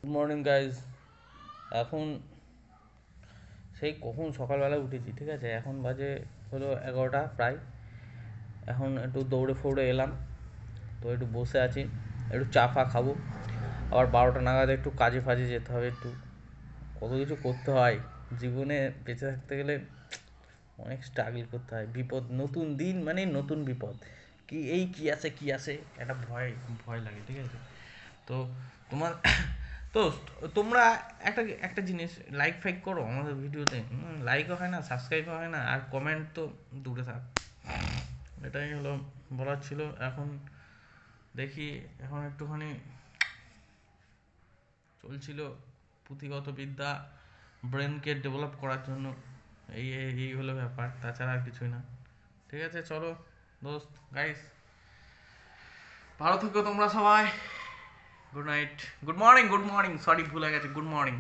Good morning guys. এখন সেই কখন সকালবেলা উঠেছি, ঠিক আছে? এখন বাজে হলো 11টা প্রায়। এখন একটু দৌড়ে ফৌড়ে এলাম, তো একটু বসে আছি, একটু চা ফা খাবো। আবার 12টা নাগাদ একটু কাজে ফাজে যেতে হবে। একটু কত কিছু করতে হয় জীবনে, বেঁচে থাকতে গেলে অনেক স্ট্রাগল করতে হয়। বিপদ, নতুন দিন মানে নতুন বিপদ। কি আছে কি আছে, একটা ভয় ভয় লাগে, ঠিক আছে? তো তোমার তো তোমরা একটা একটা জিনিস, লাইক ফাইক করো আমাদের ভিডিওতে। লাইকও হয় না, সাবস্ক্রাইবও হয় না, আর কমেন্ট তো দূরে থাক। এটাই হলো বলার ছিল। এখন দেখি, এখন একটুখানি চলছিল পুঁথিগত বিদ্যা, ব্রেনকে ডেভেলপ করার জন্য। এই হলো ব্যাপার, তাছাড়া আর কিছুই না। ঠিক আছে, চলো দোস্ত, গাইস, ভালো থেকো তোমরা সবাই। Good night, good morning, good morning, sorry ভুলে গেছে, গুড মর্নিং।